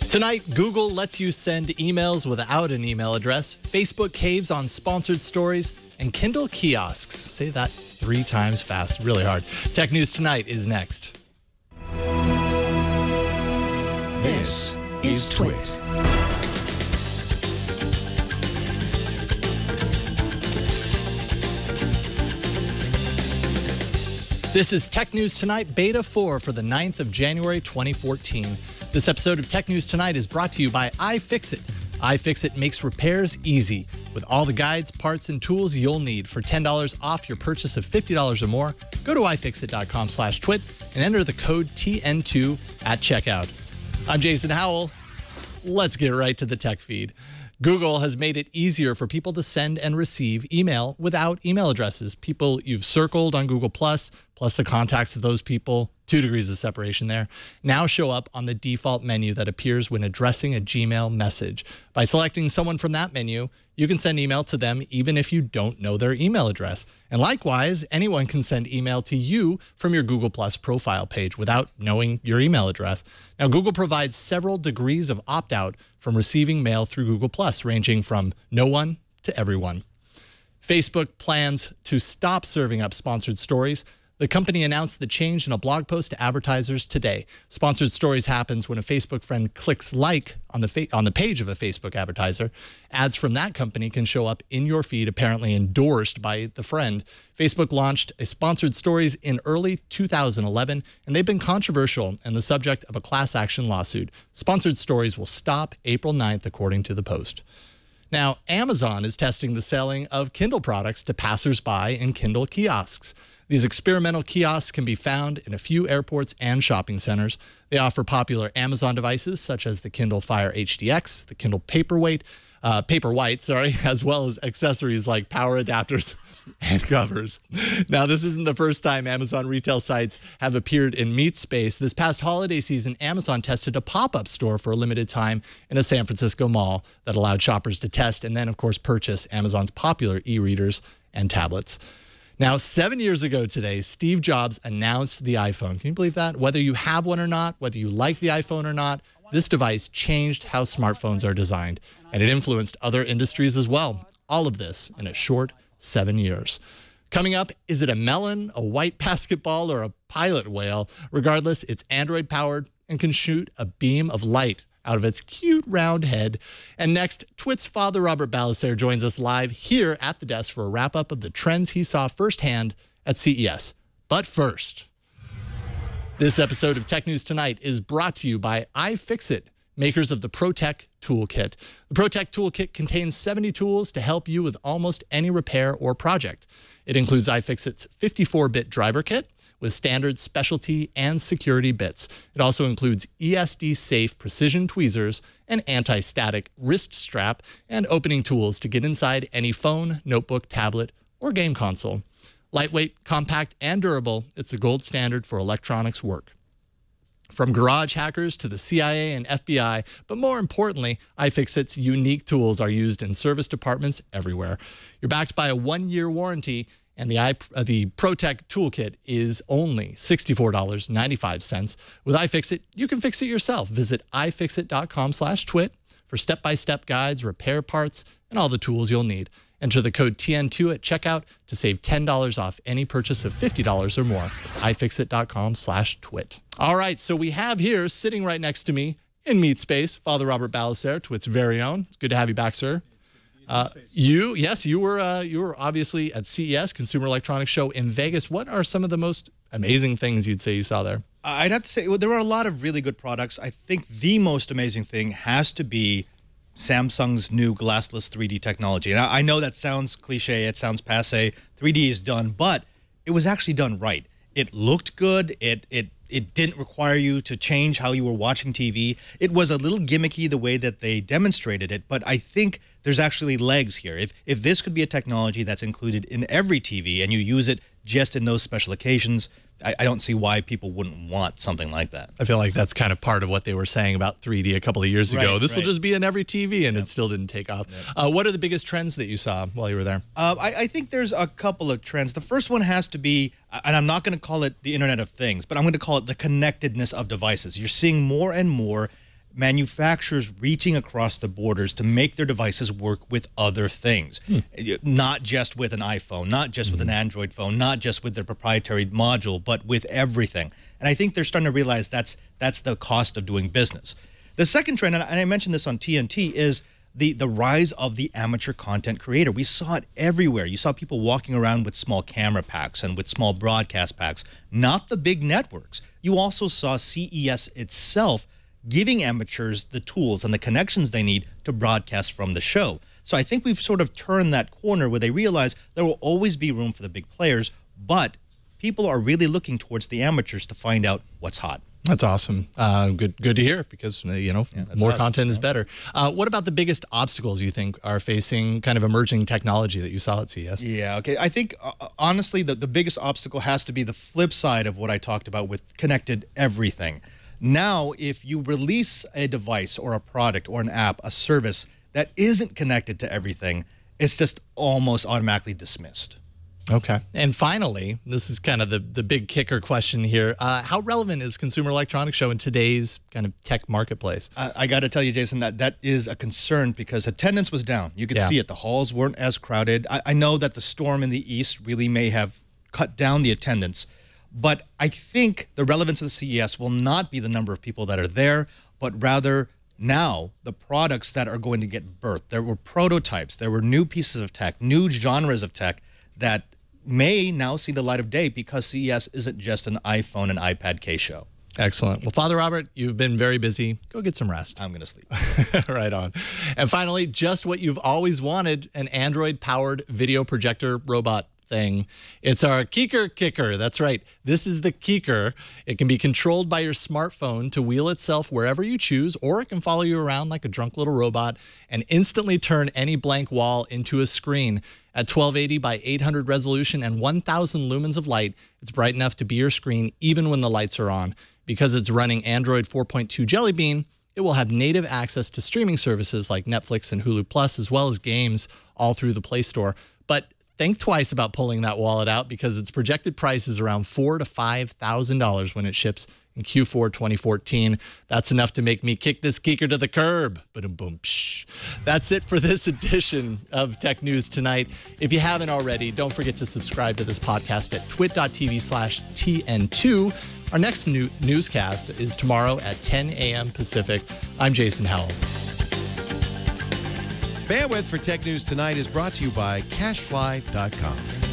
Tonight, Google lets you send emails without an email address, Facebook caves on sponsored stories, and Kindle kiosks. Say that 3 times fast, really hard. Tech News Tonight is next. This is Twit. This is Tech News Tonight, Beta 4 for the 9th of January, 2014. This episode of Tech News Tonight is brought to you by iFixit. iFixit makes repairs easy with all the guides, parts, and tools you'll need. For $10 off your purchase of $50 or more, go to ifixit.com/twit and enter the code TN2 at checkout. I'm Jason Howell. Let's get right to the tech feed. Google has made it easier for people to send and receive email without email addresses. People you've circled on Google+, plus the contacts of those people, 2 degrees of separation there, now show up on the default menu that appears when addressing a Gmail message. By selecting someone from that menu, you can send email to them even if you don't know their email address. And likewise, anyone can send email to you from your Google+ profile page without knowing your email address. Now, Google provides several degrees of opt-out from receiving mail through Google+, ranging from no one to everyone. Facebook plans to stop serving up sponsored stories. The company announced the change in a blog post to advertisers today. Sponsored stories happens when a Facebook friend clicks like on the page of a Facebook advertiser. Ads from that company can show up in your feed, apparently endorsed by the friend. Facebook launched a sponsored stories in early 2011, and they've been controversial and the subject of a class action lawsuit. Sponsored stories will stop April 9th, according to the Post. Now, Amazon is testing the selling of Kindle products to passersby in Kindle kiosks. These experimental kiosks can be found in a few airports and shopping centers. They offer popular Amazon devices such as the Kindle Fire HDX, the Kindle Paperwhite, as well as accessories like power adapters and covers. Now, this isn't the first time Amazon retail sites have appeared in meat space. This past holiday season, Amazon tested a pop-up store for a limited time in a San Francisco mall that allowed shoppers to test and then, of course, purchase Amazon's popular e-readers and tablets. Now, 7 years ago today, Steve Jobs announced the iPhone. Can you believe that? Whether you have one or not, whether you like the iPhone or not, this device changed how smartphones are designed, and it influenced other industries as well. All of this in a short 7 years. Coming up, is it a melon, a white basketball, or a pilot whale? Regardless, it's Android-powered and can shoot a beam of light out of its cute round head. And next, Twit's father, Robert Ballester, joins us live here at the desk for a wrap-up of the trends he saw firsthand at CES. But first, this episode of Tech News Tonight is brought to you by iFixit, makers of the ProTech Toolkit. The ProTech Toolkit contains 70 tools to help you with almost any repair or project. It includes iFixit's 54-bit driver kit with standard, specialty, and security bits. It also includes ESD-safe precision tweezers, an anti-static wrist strap, and opening tools to get inside any phone, notebook, tablet, or game console. Lightweight, compact, and durable, it's the gold standard for electronics work. From garage hackers to the CIA and FBI, but more importantly, iFixit's unique tools are used in service departments everywhere. You're backed by a 1-year warranty, and the ProTech Toolkit is only $64.95. With iFixit, you can fix it yourself. Visit ifixit.com/twit for step-by-step guides, repair parts, and all the tools you'll need. Enter the code TN2 at checkout to save $10 off any purchase of $50 or more. It's ifixit.com/twit. All right, so we have here, sitting right next to me in Meat Space, Father Robert Ballester, Twit's very own. It's good to have you back, sir. You were obviously at CES, Consumer Electronics Show in Vegas. What are some of the most amazing things you'd say you saw there? I'd have to say, well, there were a lot of really good products. I think the most amazing thing has to be Samsung's new glassless 3D technology. And I know that sounds cliche, it sounds passe, 3D is done, but it was actually done right. It looked good, it didn't require you to change how you were watching TV. It was a little gimmicky the way that they demonstrated it, but I think there's actually legs here. If this could be a technology that's included in every TV and you use it just in those special occasions, I don't see why people wouldn't want something like that. I feel like that's kind of part of what they were saying about 3D a couple of years ago. This will just be in every TV, and it still didn't take off. What are the biggest trends that you saw while you were there? I think there's a couple of trends. The first one has to be, and I'm not going to call it the Internet of Things, but I'm going to call it the connectedness of devices. You're seeing more and more manufacturers reaching across the borders to make their devices work with other things, not just with an iPhone, not just with an Android phone, not just with their proprietary module, but with everything. And I think they're starting to realize that's the cost of doing business. The second trend, and I mentioned this on TNT, is the rise of the amateur content creator. We saw it everywhere. You saw people walking around with small camera packs and with small broadcast packs, not the big networks. You also saw CES itself giving amateurs the tools and the connections they need to broadcast from the show. So I think we've sort of turned that corner where they realize there will always be room for the big players, but people are really looking towards the amateurs to find out what's hot. That's awesome. Good to hear, because more content is better. What about the biggest obstacles you think are facing kind of emerging technology that you saw at CES? Yeah, okay. I think honestly the biggest obstacle has to be the flip side of what I talked about with connected everything. Now, if you release a device or a product or an app, a service that isn't connected to everything, it's just almost automatically dismissed. Okay. And finally, this is kind of the big kicker question here. How relevant is Consumer Electronics Show in today's kind of tech marketplace? I got to tell you, Jason, that is a concern because attendance was down. You could see it. The halls weren't as crowded. I know that the storm in the East really may have cut down the attendance, but I think the relevance of the CES will not be the number of people that are there, but rather now the products that are going to get birthed. There were prototypes. There were new pieces of tech, new genres of tech that may now see the light of day because CES isn't just an iPhone and iPad case show. Excellent. Well, Father Robert, you've been very busy. Go get some rest. I'm going to sleep. Right on. And finally, just what you've always wanted, an Android-powered video projector robot thing. It's our Keecker. That's right. This is the Keecker. It can be controlled by your smartphone to wheel itself wherever you choose, or it can follow you around like a drunk little robot and instantly turn any blank wall into a screen. At 1280 by 800 resolution and 1,000 lumens of light, it's bright enough to be your screen even when the lights are on. Because it's running Android 4.2 Jelly Bean, it will have native access to streaming services like Netflix and Hulu Plus, as well as games all through the Play Store. But think twice about pulling that wallet out, because its projected price is around $4,000 to $5,000 when it ships in Q4 2014. That's enough to make me kick this Keecker to the curb. Ba-dum-boom, psh. That's it for this edition of Tech News Tonight. If you haven't already, don't forget to subscribe to this podcast at twit.tv/TN2. Our next newscast is tomorrow at 10 a.m. Pacific. I'm Jason Howell. Bandwidth for Tech News Tonight is brought to you by Cashfly.com.